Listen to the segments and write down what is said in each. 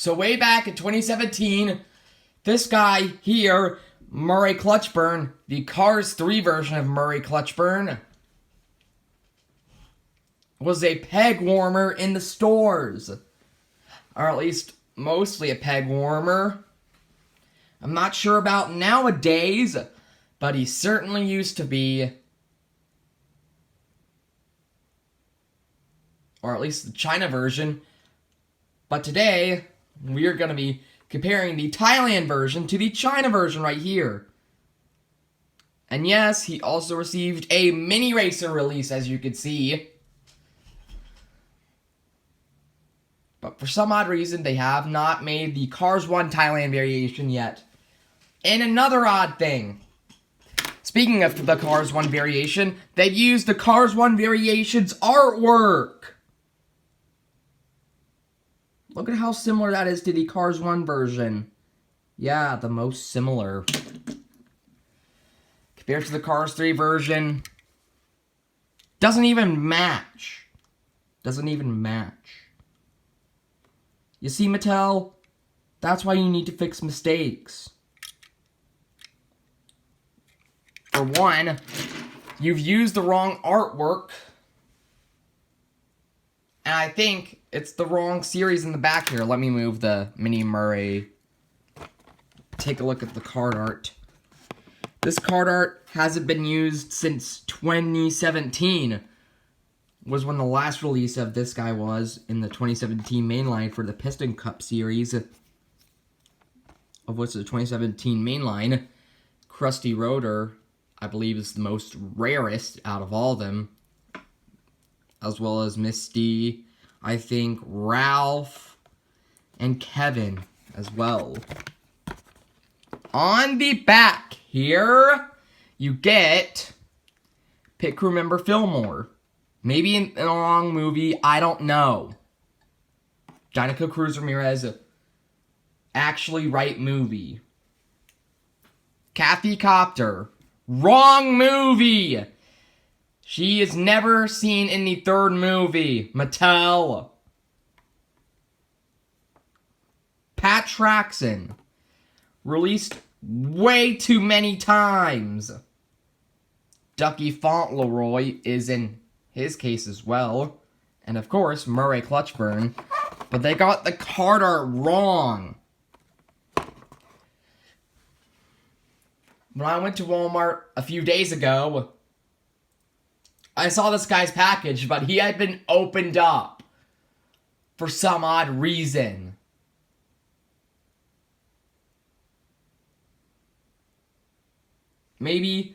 So way back in 2017, this guy here, Murray Clutchburn, the Cars 3 version of Murray Clutchburn, was a peg warmer in the stores. Or at least mostly a peg warmer. I'm not sure about nowadays, but he certainly used to be. Or at least the China version. But today, we are going to be comparing the Thailand version to the China version right here. And yes, he also received a mini racer release, as you can see. But for some odd reason, they have not made the Cars 1 Thailand variation yet. And another odd thing. Speaking of the Cars 1 variation, they've used the Cars 1 variation's artwork. Look at how similar that is to the Cars 1 version. Yeah, the most similar. Compared to the Cars 3 version, doesn't even match. Doesn't even match. You see, Mattel? That's why you need to fix mistakes. For one, you've used the wrong artwork. And I think it's the wrong series in the back here. Let me move the Mini Murray. Take a look at the card art. This card art hasn't been used since 2017. Was when the last release of this guy was in the 2017 mainline for the Piston Cup series. Of which the 2017 mainline, Krusty Rotor, I believe, is the most rarest out of all of them. As well as Misty, I think, Ralph, and Kevin as well. On the back here, you get pit crew member Fillmore. Maybe in a long movie, I don't know. Danica Cruz Ramirez, actually right movie. Kathy Copter, wrong movie! She is never seen in the third movie. Mattel. Pat Traxon. Released way too many times. Ducky Fauntleroy is in his case as well. And of course, Murray Clutchburn. But they got the card art wrong. When I went to Walmart a few days ago, I saw this guy's package, but he had been opened up for some odd reason. Maybe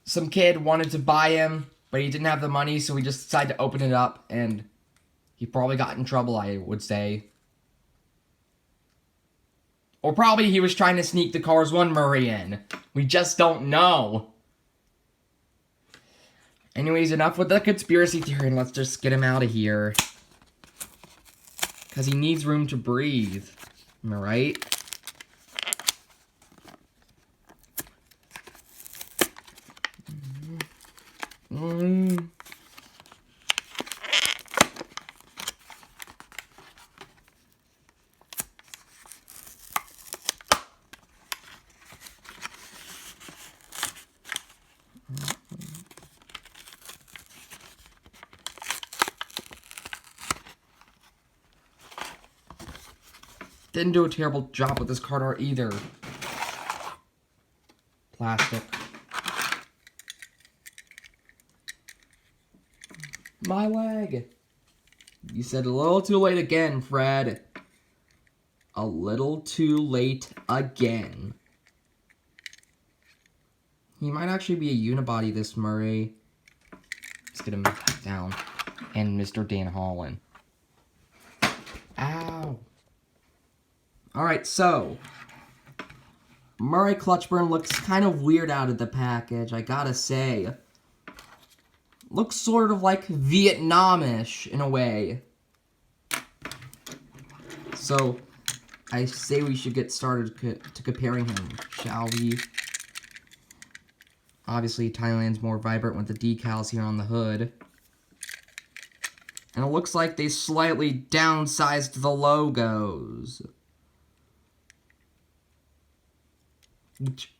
some kid wanted to buy him, but he didn't have the money, so he just decided to open it up, and he probably got in trouble, I would say. Or probably he was trying to sneak the Cars 1 Murray in. We just don't know. Anyways, enough with the conspiracy theory, and let's just get him out of here. Because he needs room to breathe. Am I right? Didn't do a terrible job with this card art either. Plastic. My leg. You said a little too late again, Fred. A little too late again. He might actually be a unibody, this Murray. Let's get him back down. And Mr. Dan Holland. Ow. Alright, so Murray Clutchburn looks kind of weird out of the package, I gotta say. Looks sort of like Vietnamish in a way. So, I say we should get started to comparing him, shall we? Obviously, Thailand's more vibrant with the decals here on the hood. And it looks like they slightly downsized the logos. Which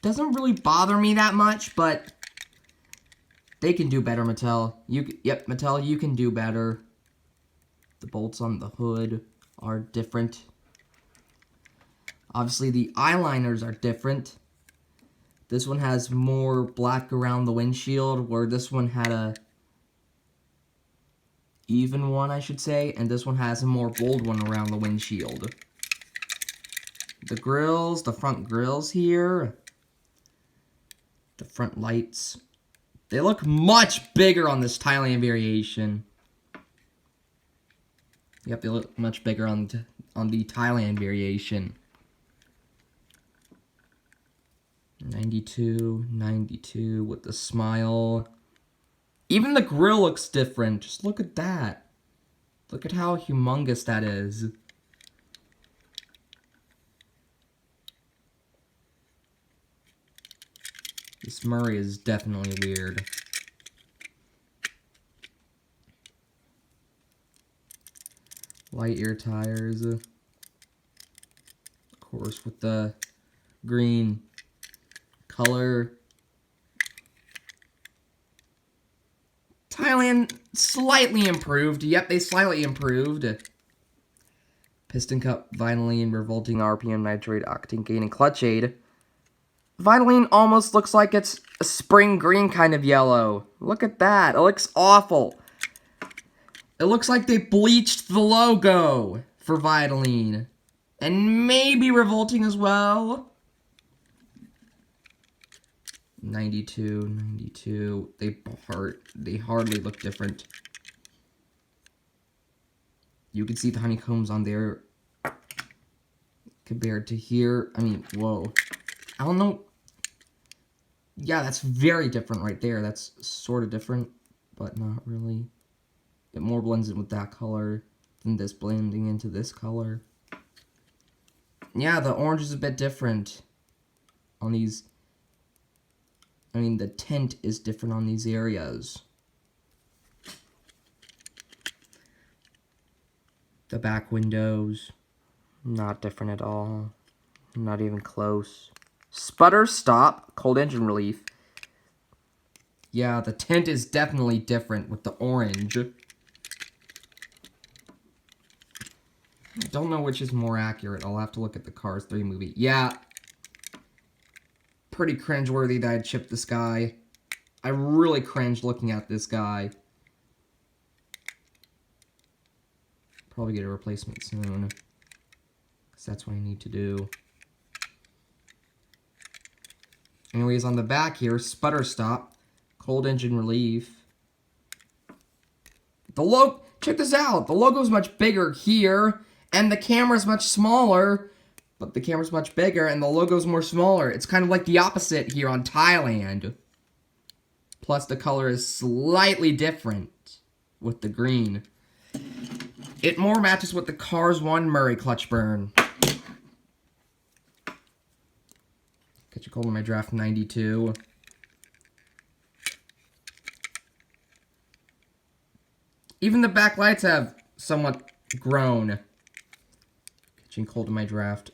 doesn't really bother me that much, but they can do better, Mattel. Yep, Mattel, you can do better. The bolts on the hood are different. Obviously, the eyeliners are different. This one has more black around the windshield, where this one had a even one, I should say, and this one has a more bold one around the windshield. The grills, the front grills here, the front lights, they look much bigger on this Thailand variation. Yep, they look much bigger on the Thailand variation. 92, 92 with the smile. Even the grill looks different. Just look at that. Look at how humongous that is. This Murray is definitely weird. Light ear tires. Of course, with the green color. Thailand slightly improved. Yep, they slightly improved. Piston cup, vinylene, revolting RPM, nitrate, octane gain, and clutch aid. Vinylene almost looks like it's a spring green kind of yellow. Look at that. It looks awful. It looks like they bleached the logo for Vinylene. And maybe revolting as well. 92, 92. They hardly look different. You can see the honeycombs on there compared to here. I mean, whoa. I don't know. Yeah, that's very different right there. That's sort of different, but not really. It more blends in with that color than this blending into this color. Yeah, the orange is a bit different on these. I mean, the tint is different on these areas. The back windows, not different at all. Not even close. Sputter stop, cold engine relief. Yeah, the tint is definitely different with the orange. I don't know which is more accurate. I'll have to look at the Cars 3 movie. Yeah. Pretty cringeworthy that I chipped this guy. I really cringed looking at this guy. Probably get a replacement soon. Because that's what I need to do. Anyways, on the back here, sputter stop, cold engine relief. Check this out. The logo's much bigger here, and the camera's much smaller, but the camera's much bigger, and the logo's more smaller. It's kind of like the opposite here on Thailand. Plus, the color is slightly different with the green. It more matches with the Cars 1 Murray Clutchburn. Catch a cold in my draft 92. Even the backlights have somewhat grown. Catching cold in my draft.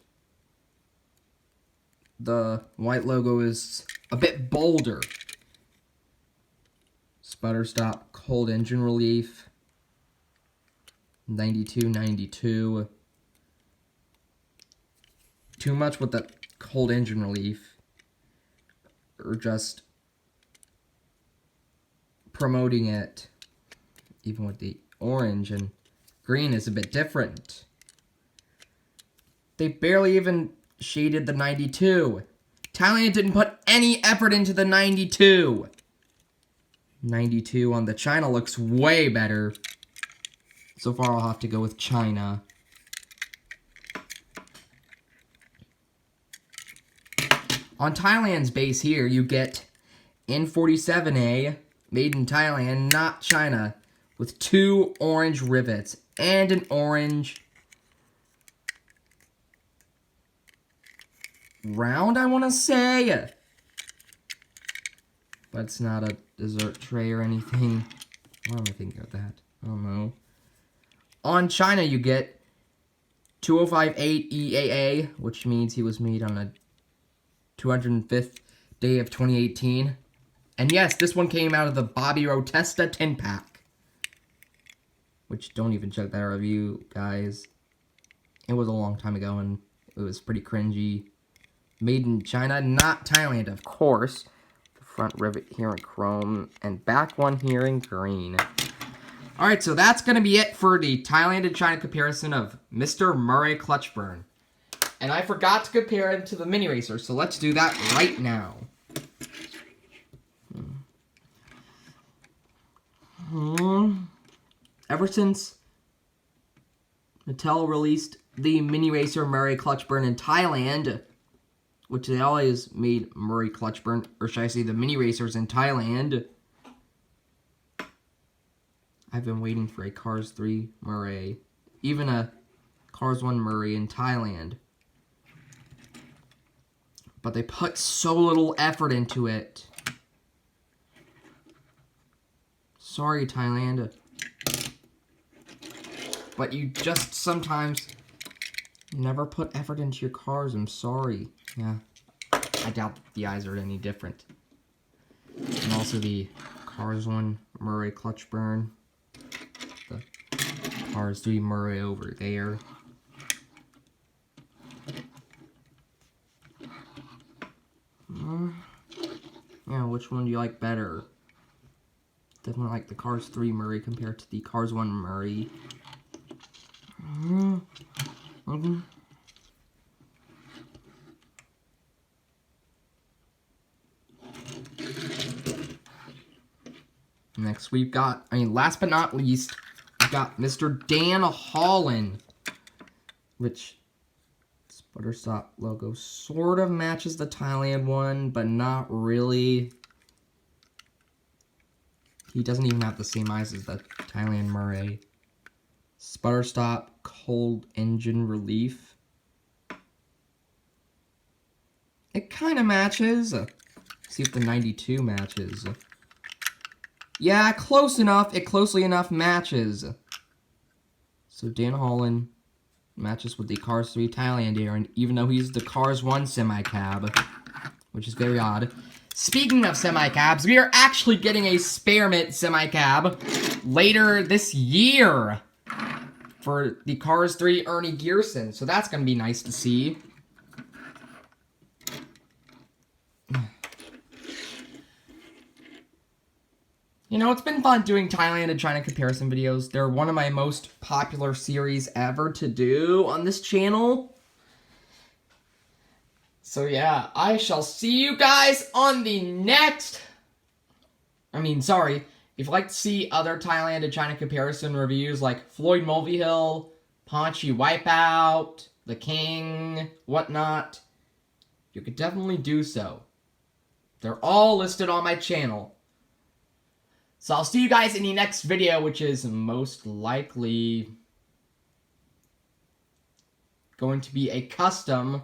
The white logo is a bit bolder. Sputter stop, cold engine relief. 92, 92. Too much with the cold engine relief. Or just promoting it. Even with the orange and green is a bit different. They barely even shaded the 92. Thailand didn't put any effort into the 92. 92 on the China looks way better. So far, I'll have to go with China. On Thailand's base here, you get N47A, made in Thailand, not China, with 2 orange rivets and an orange round, I want to say. If But it's not a dessert tray or anything. Why am I thinking of that? I don't know. On China, you get 2058 EAA, which means he was made on the 205th day of 2018. And yes, this one came out of the Bobby Rotesta 10-pack. Which, don't even check that review, guys. It was a long time ago, and it was pretty cringy. Made in China, not Thailand, of course. The front rivet here in chrome, and back one here in green. Alright, so that's going to be it for the Thailand and China comparison of Mr. Murray Clutchburn. And I forgot to compare him to the Mini Racer, so let's do that right now. Ever since Mattel released the Mini Racer Murray Clutchburn in Thailand, which they always made Murray Clutchburn, or should I say the Mini Racers in Thailand, I've been waiting for a Cars 3 Murray, even a Cars 1 Murray in Thailand. But they put so little effort into it. Sorry, Thailand. But you just sometimes never put effort into your cars. I'm sorry. Yeah. I doubt the eyes are any different. And also the Cars 1 Murray Clutchburn. The Cars 3 Murray over there. Yeah, which one do you like better? Definitely like the Cars 3 Murray compared to the Cars 1 Murray. Next we've got, last but not least, we've got Mr. Dan Holland, which Sputterstop logo sort of matches the Thailand one, but not really. He doesn't even have the same eyes as the Thailand Murray. Sputterstop cold engine relief. It kind of matches. See if the 92 matches. Yeah, close enough. It closely enough matches. So Dan Holland matches with the Cars 3 Thailand here, and even though he's the Cars 1 semi-cab, which is very odd. Speaking of semi-cabs, we are actually getting a Spearmint semi-cab later this year for the Cars 3 Ernie Gearson, so that's going to be nice to see. You know, it's been fun doing Thailand and China comparison videos. They're one of my most popular series ever to do on this channel. So yeah, I shall see you guys on the next... If you'd like to see other Thailand and China comparison reviews like Floyd Mulvihill, Paunchy Wipeout, The King, whatnot, you could definitely do so. They're all listed on my channel. So I'll see you guys in the next video, which is most likely going to be a custom.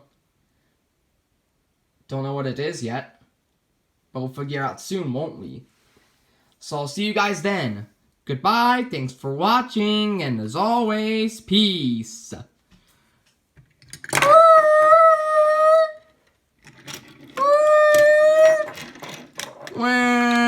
Don't know what it is yet, but we'll figure out soon, won't we? So I'll see you guys then. Goodbye, thanks for watching, and as always, peace. Well,